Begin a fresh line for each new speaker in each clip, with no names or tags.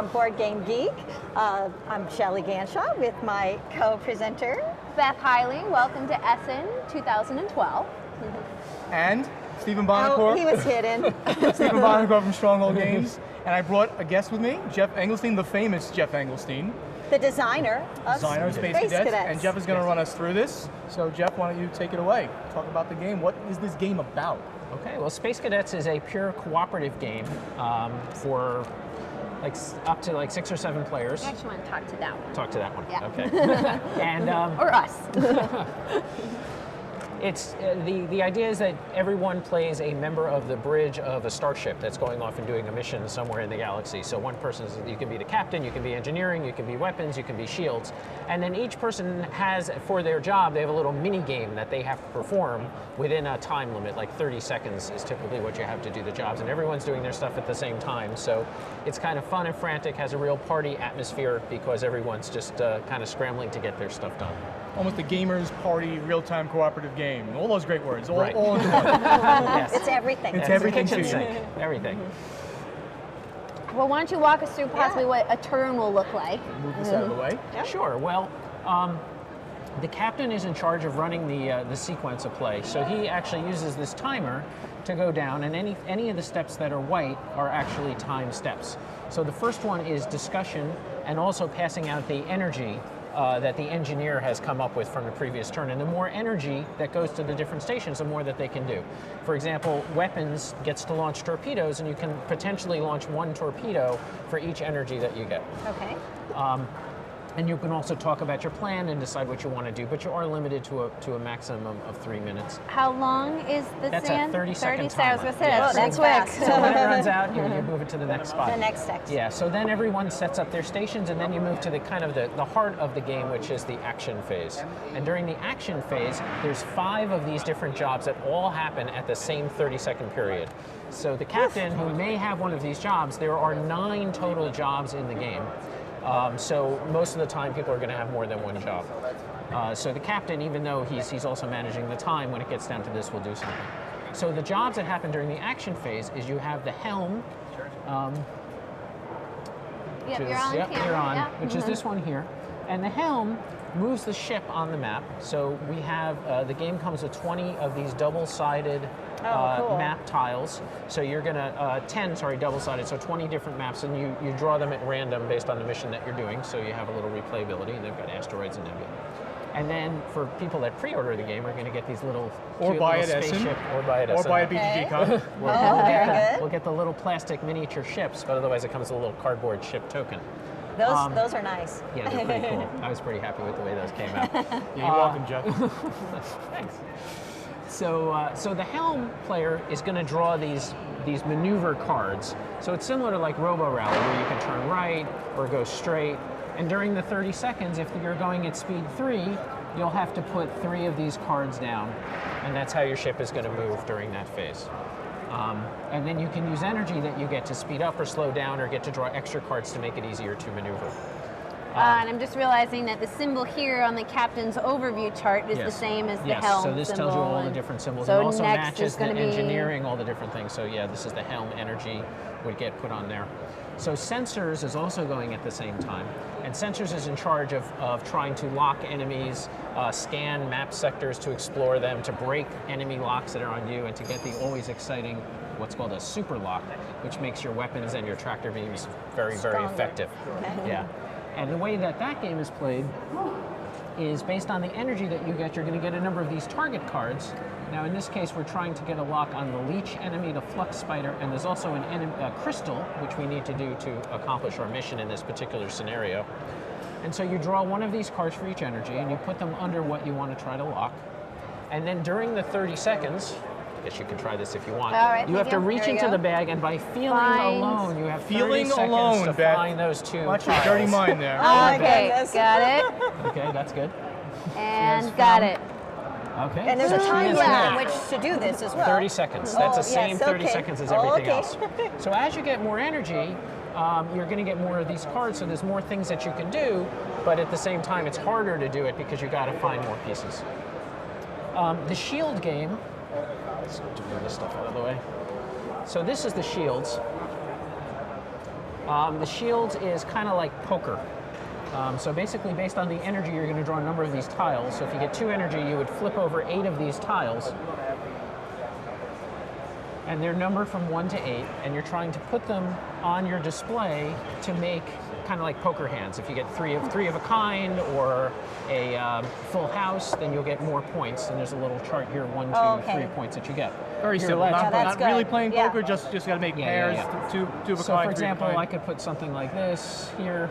from Board Game Geek. I'm Shelley Ganshaw with my co-presenter,
Beth Hiley. Welcome to Essen 2012.
And Stephen Bonacore.
Oh, he was hidden.
Stephen Bonacore from Stronghold Games. And I brought a guest with me, Jeff Engelstein, the famous Jeff Engelstein.
The designer of
Space Cadets. And Jeff is going to run us through this. So Jeff, why don't you take it away? Talk about the game. What is this game about?
Okay, well, Space Cadets is a pure cooperative game for up to 6 or 7 players.
I actually want to talk to that one.
Talk to that one.
Yeah.
Okay. And
or us.
It's the idea is that everyone plays a member of the bridge of a starship that's going off and doing a mission somewhere in the galaxy. So one person, you can be the captain, you can be engineering, you can be weapons, you can be shields. And then each person has, for their job, they have a little mini game that they have to perform within a time limit, like 30 seconds is typically what you have to do the jobs. And everyone's doing their stuff at the same time. So it's kind of fun and frantic, has a real party atmosphere because everyone's just kind of scrambling to get their stuff done.
Almost a gamer's party, real-time cooperative game. All those great words, all in one.
Yes.
It's everything.
It's everything
kitchen
to you.
sink. Everything.
Well, why don't you walk us through possibly what a turn will look like?
Move this out of the way.
Yeah.
Sure. Well, the captain is in charge of running the sequence of play. So he actually uses this timer to go down, and any of the steps that are white are actually timed steps. So the first one is discussion and also passing out the energy that the engineer has come up with from the previous turn. And the more energy that goes to the different stations, the more that they can do. For example, weapons gets to launch torpedoes, and you can potentially launch 1 torpedo for each energy that you get.
Okay.
And you can also talk about your plan and decide what you want to do, but you are limited to a maximum of 3 minutes.
How long is the
That's
sand?
a 30-second timer.
I was going to say,
Yeah,
that's
so
quick.
that's
So when it runs out, you move it to the next spot.
The next section.
Yeah, so then everyone sets up their stations, and then you move to the kind of the heart of the game, which is the action phase. And during the action phase, there's 5 of these different jobs that all happen at the same 30-second period. So the captain, who may have one of these jobs, there are 9 total jobs in the game. So most of the time, people are going to have more than 1 job. So the captain, even though he's also managing the time, when it gets down to this, will do something. So the jobs that happen during the action phase is you have the helm.
Yep, you're on camera.
You're on,
Yep.
which is this one here. And the helm moves the ship on the map. So we have, the game comes with 20 of these double-sided
cool.
map tiles. So you're gonna, 10, double-sided, so 20 different maps, and you draw them at random based on the mission that you're doing, so you have a little replayability, and they've got asteroids and nebula. And then for people that pre-order the game, are going to get these little
Or buy it
spaceship, or buy it
Or buy a BGG con.
Very good.
We'll get the little plastic miniature ships, but otherwise it comes with a little cardboard ship token.
Those are nice.
Yeah, they're pretty cool. I was pretty happy with the way those came out.
Yeah, you're welcome, Jeff.
Thanks. So the helm player is going to draw these maneuver cards. So it's similar to like Robo Rally, where you can turn right or go straight. And during the 30 seconds, if you're going at speed 3, you'll have to put 3 of these cards down, and that's how your ship is going to move during that phase. And then you can use energy that you get to speed up or slow down, or get to draw extra cards to make it easier to maneuver.
And I'm just realizing that the symbol here on the captain's overview chart is the same as the helm
so this
symbol.
tells you all the different symbols,
so
and also
next
matches
is
the
gonna be
engineering, all the different things. So yeah, this is the helm energy would get put on there. So sensors is also going at the same time. And sensors is in charge of trying to lock enemies, scan map sectors to explore them, to break enemy locks that are on you, and to get the always exciting, what's called a super lock, which makes your weapons and your tractor beams very, very effective. Yeah. And the way that game is played is based on the energy that you get. You're going to get a number of these target cards. Now, in this case, we're trying to get a lock on the leech enemy, the flux spider, and there's also a crystal, which we need to do to accomplish our mission in this particular scenario. And so you draw one of these cards for each energy, and you put them under what you want to try to lock. And then during the 30 seconds, I guess you can try this if you want.
All right,
you have to reach into the bag, and by feeling alone, you have 30 seconds to find those 2
Watch your
tiles.
dirty mind there.
Okay, got it.
Okay, that's good.
And got it.
Okay.
And there's
so
a
she
time
is
limit
now.
in which to do this as well.
30 seconds. That's the same
yes,
30
okay.
seconds as everything
Okay.
else. So as you get more energy, you're going to get more of these cards, so there's more things that you can do, but at the same time, it's harder to do it because you've got to find more pieces. The shield game, let's move this stuff out of the way. So this is the shields. The shields is kind of like poker. So basically, based on the energy, you're going to draw a number of these tiles. So if you get 2 energy, you would flip over 8 of these tiles. And they're numbered from 1 to 8, and you're trying to put them on your display to make kind of like poker hands. If you get three of a kind or a full house, then you'll get more points. And there's a little chart here, 1, 2, 3 points that you get.
Very
You're
simple.
allowed
Not
to-
really playing poker. Just got to make pairs. Two of a kind.
So for
3 of a
example,
kind.
I could put something like this here.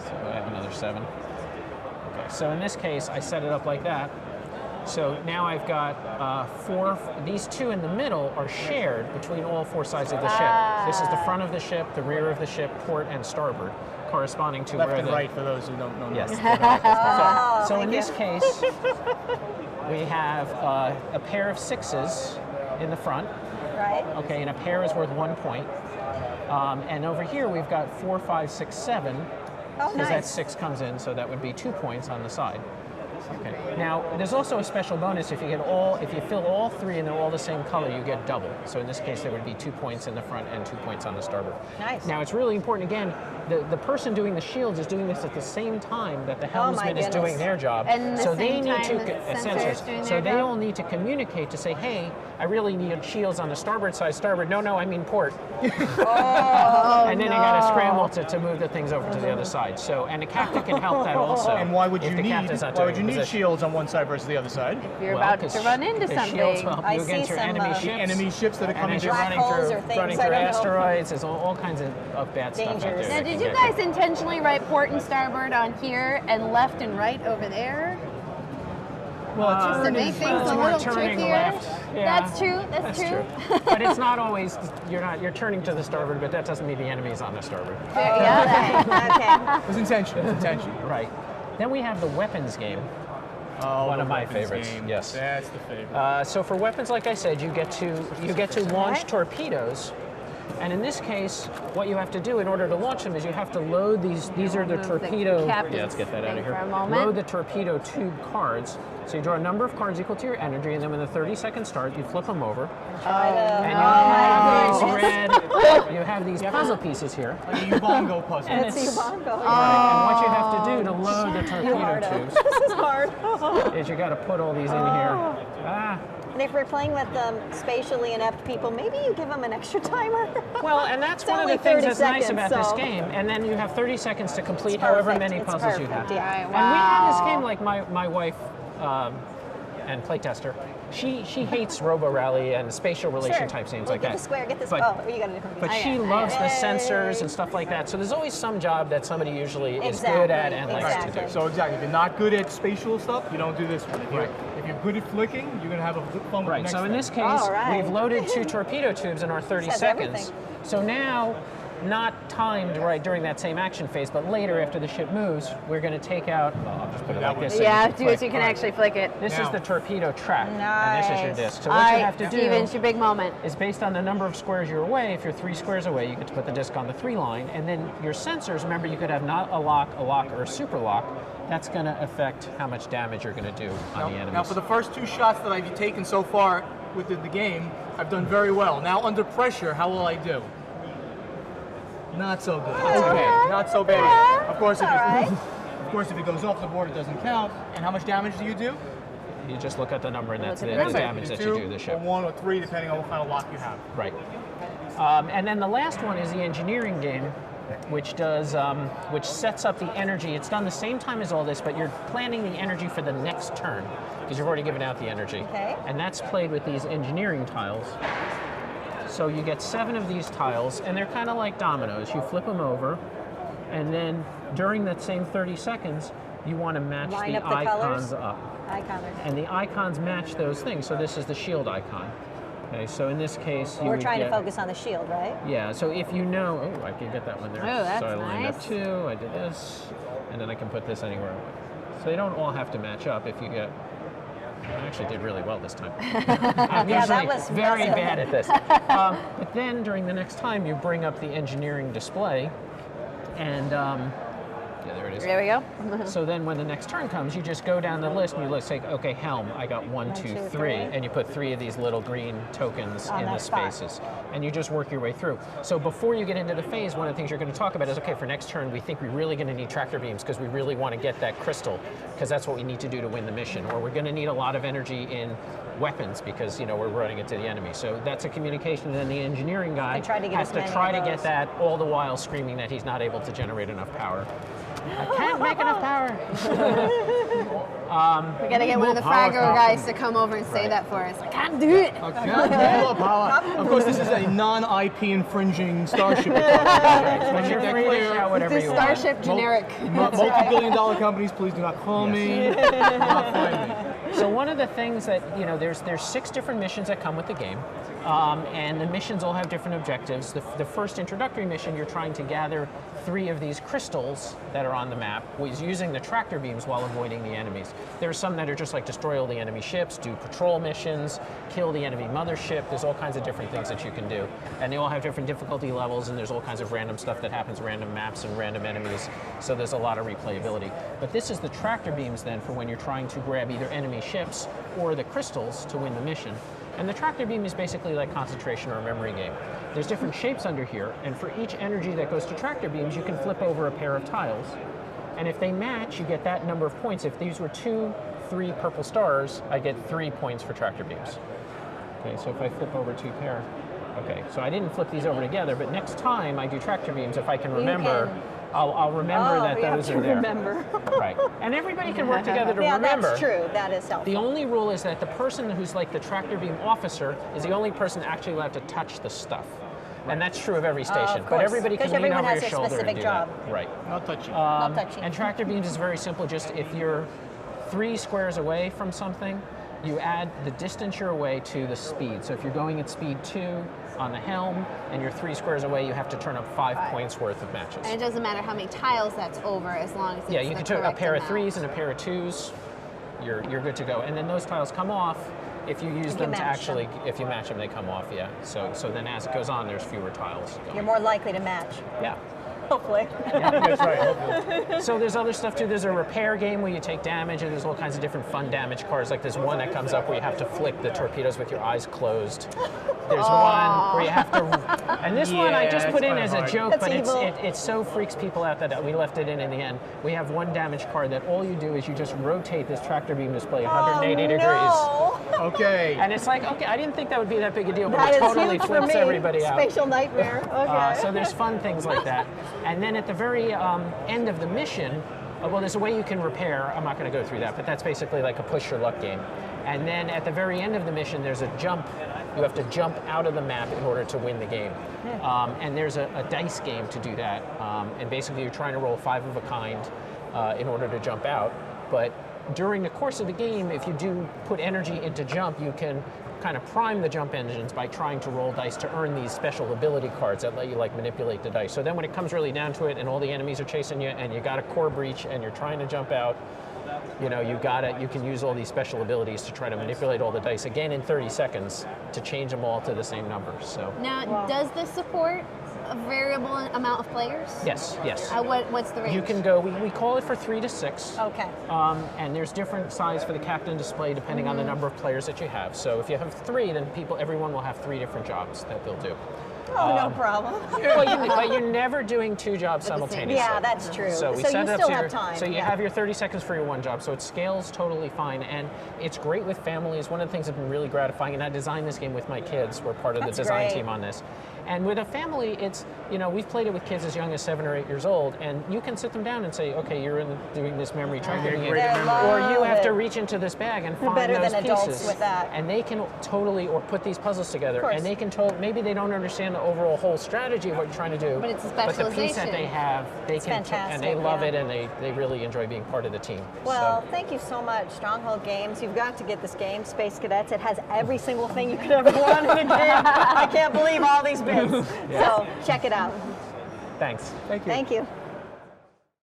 So I have another 7. Okay, so in this case, I set it up like that. So now I've got 4, these 2 in the middle are shared between all 4 sides of the ship. This is the front of the ship, the rear of the ship, port and starboard, corresponding to
left
where
and
the...
right for those who don't know.
Yes. So in this case, we have a pair of 6s in the front.
Right.
Okay, and a pair is worth 1 point. And over here we've got 4, 5, 6, 7.
Oh,
Because that
nice.
6 comes in, so that would be 2 points on the side. Okay. Now, there's also a special bonus if you fill all 3 and they're all the same color, you get double. So in this case, there would be 2 points in the front and 2 points on the starboard.
Nice.
Now, it's really important, again, the person doing the shields is doing this at the same time that the helmsman is doing
goodness.
their job.
And the
so they
same
need
time
to
the sensors doing
so
their
they
job?
all need to communicate to say, hey, I really need shields on the starboard side. Starboard, no, I mean port. And then you got to scramble to move the things over to the other side. So, and the captain can help that also.
And why would
if
you
the
need
captain's not doing the position.
shields on one side versus the other side?
You're about to run into
the
something.
shields will help
I
you against
see
your
some,
enemy
the
ships.
Enemy ships that are
And
coming
as you're
Black
running
holes
through,
or things,
running
I
through
don't know.
asteroids, there's all kinds of bad stuff out
Dangers.
there.
Now,
that
did
can
you
get
guys intentionally write port and starboard on here and left and right over there?
Well,
Just to make things a little
turning
trickier?
left. Yeah,
That's true, that's true.
But it's not always, you're turning to the starboard, but that doesn't mean the enemy's on the starboard.
Okay.
It was intentional.
Right. Then we have the weapons game.
Oh,
One
the
of my
weapons
favorites,
game.
yes.
That's the favorite.
So for weapons, like I said, you get to launch torpedoes. And in this case, what you have to do in order to launch them is you have to load these. These are the
Remove the
torpedo.
captain's
Yeah, let's get that out
thing
of here.
for a moment.
Load the torpedo tube cards. So you draw a number of cards equal to your energy, and then when the 30 seconds start, you flip them over, and you have these puzzle pieces here.
Like a Ubongo puzzle.
And
It's
it's
Ubongo.
and what you have to do to load the torpedo tubes
This is hard.
is you got to put all these in here.
And if we're playing with spatially inept people, maybe you give them an extra timer.
Well, and that's
It's
one of
only
the things
30
that's nice
seconds,
about this
so-
game. And then you have 30 seconds to complete
It's
however
perfect.
many
It's
puzzles you have.
perfect, yeah.
And we have this
Wow.
game, like my wife and playtester, she hates Robo Rally and spatial relation type games like
get
that.
the square, get this.
But,
Oh, you got a different
but
piece.
she loves the sensors and stuff like that. So there's always some job that somebody usually is good at and likes to do.
Exactly.
So exactly, if you're not good at spatial stuff, you don't do this one.
Right.
If you're good at flicking, you're gonna have a good fun with the
Right,
next
so in
thing.
this case,
All right.
we've loaded 2 torpedo tubes in our 30
Says
seconds.
everything.
So now, not timed right during that same action phase, but later after the ship moves, we're going to take out, well, I'll just put it like this. so
Yeah,
you can
do it so
flick.
you can actually flick it.
This is
Now.
the torpedo track, and this is your
Nice.
disc. So
All
what you
right,
have to
Steven, it's
do
your big moment.
is based on the number of squares you're away. If you're 3 squares away, you get to put the disc on the 3 line, and then your sensors, remember you could have not a lock, or a super lock. That's going to affect how much damage you're going to do on the enemies.
Now, for the first 2 shots that I've taken so far with the game, I've done very well. Now, under pressure, how will I do? Not so good. Not so bad. Of course, if it goes off the board, it doesn't count. And how much damage do you do?
You just look at the number, and that's the
Look at the
damage that you do to the
Or
ship.
1 or 3, depending on what kind of lock you have.
Right. And then the last one is the engineering game, which sets up the energy. It's done the same time as all this, but you're planning the energy for the next turn because you've already given out the energy.
Okay.
And that's played with these engineering tiles. So you get 7 of these tiles, and they're kind of like dominoes. You flip them over, and then during that same 30 seconds, you want to match
Line
the
up the
icons
colors?
up.
Icon.
And the icons match those things. So this is the shield icon. Okay, so in this case, you
We're
would
trying
get,
to focus on the shield, right?
Yeah, so if you know, oh, I can get that one there.
Oh, that's
so I lined up
nice.
2, I did this, and then I can put this anywhere I want. So they don't all have to match up if you get, I actually did really well this time. I'm
Yeah, that
usually
was
very
impressive.
bad at this. But then during the next time, you bring up the engineering display, and Yeah, there it is.
There we go.
So then when the next turn comes, you just go down the list and you look, say, okay, helm, I got 1, 2, 3, and you put 3 of these little green tokens in the spaces. And you just work your way through. So before you get into the phase, one of the things you're going to talk about is, okay, for next turn, we think we're really going to need tractor beams because we really want to get that crystal, because that's what we need to do to win the mission. Or we're going to need a lot of energy in weapons because, you know, we're running into the enemy. So that's a communication, and then the engineering guy has to try to get that, all the while screaming that he's not able to generate enough power. I can't make enough power.
We gotta get one of the Fraggle guys to come over and say that for us. I can't do it.
Of course, this is a non-IP infringing Starship.
It's a Starship generic.
Multi-billion-dollar companies, please do not call me. Do not find me.
So one of the things that, you know, there's 6 different missions that come with the game, and the missions all have different objectives. The first introductory mission, you're trying to gather 3 of these crystals that are on the map, using the tractor beams while avoiding the enemies. There are some that are just like destroy all the enemy ships, do patrol missions, kill the enemy mothership. There's all kinds of different things that you can do, and they all have different difficulty levels, and there's all kinds of random stuff that happens, random maps and random enemies, so there's a lot of replayability. But this is the tractor beams then for when you're trying to grab either enemy ships or the crystals to win the mission. And the tractor beam is basically like concentration or a memory game. There's different shapes under here, and for each energy that goes to tractor beams, you can flip over a pair of tiles. And if they match, you get that number of points. If these were 2, 3 purple stars, I get 3 points for tractor beams. Okay, so if I flip over 2 pair, okay, so I didn't flip these over together, but next time I do tractor beams, if I can remember, I'll remember that those are there. Right. And everybody can work together to remember.
Yeah, that's true. That is helpful.
The only rule is that the person who's like the tractor beam officer is the only person actually allowed to touch the stuff. And that's true of every station. But everybody can lean over your shoulder and do that. Right.
Not touching.
Not touching.
And tractor beams is very simple. Just if you're 3 squares away from something, you add the distance you're away to the speed. So if you're going at speed 2 on the helm and you're 3 squares away, you have to turn up 5 points worth of matches.
And it doesn't matter how many tiles that's over, as long as it's
you can turn a pair
amount.
of 3s and a pair of 2s. You're good to go. And then those tiles come off if you use them to actually, if you match them, they come off, yeah. So then as it goes on, there's fewer tiles going.
You're more likely to match.
Yeah.
Hopefully.
That's right, hopefully.
So there's other stuff too. There's a repair game where you take damage, and there's all kinds of different fun damage cards. Like there's one that comes up where you have to flick the torpedoes with your eyes closed. There's one where you have to, and this one I just put in as a joke, but it so freaks people out that we left it in the end. We have one damage card that all you do is you just rotate this tractor beam display 180 degrees.
Okay.
And it's like, okay, I didn't think that would be that big a deal, but it totally flips everybody out.
Spatial nightmare. Okay.
So there's fun things like that. And then at the very end of the mission, well, there's a way you can repair. I'm not going to go through that, but that's basically like a push your luck game. And then at the very end of the mission, there's a jump. You have to jump out of the map in order to win the game. And there's a dice game to do that. And basically, you're trying to roll 5 of a kind in order to jump out. But during the course of the game, if you do put energy into jump, you can kind of prime the jump engines by trying to roll dice to earn these special ability cards that let you like manipulate the dice. So then when it comes really down to it and all the enemies are chasing you and you got a core breach and you're trying to jump out, you know, you can use all these special abilities to try to manipulate all the dice again in 30 seconds to change them all to the same numbers. So
now, does this support a variable amount of players?
Yes, yes.
What's the range?
You can go, we call it for 3 to 6.
Okay.
And there's different size for the captain display depending on the number of players that you have. So if you have 3, then everyone will have 3 different jobs that they'll do.
Oh, no problem.
But you're never doing 2 jobs simultaneously.
Yeah, that's true.
So we
so
set
you
it up
still
so
have time.
So you have your 30 seconds for your one job. So it scales totally fine, and it's great with families. One of the things that's been really gratifying, and I designed this game with my kids. We're part of the design team on this. And with a family, it's, you know, we've played it with kids as young as 7 or 8 years old, and you can sit them down and say, okay, you're doing this memory tracking game, or you have to reach into this bag and find
better
those
than
pieces.
adults with that.
And they can totally, or put these puzzles together, and they can maybe they don't understand the overall whole strategy of what you're trying to do,
but it's a
but the
specialization.
piece that they have, they can, and they love it, and they really enjoy being part of the team.
Well, thank you so much, Stronghold Games. You've got to get this game, Space Cadets. It has every single thing you could ever want in a game. I can't believe all these bits. So check it out.
Thanks.
Thank you.
Thank you.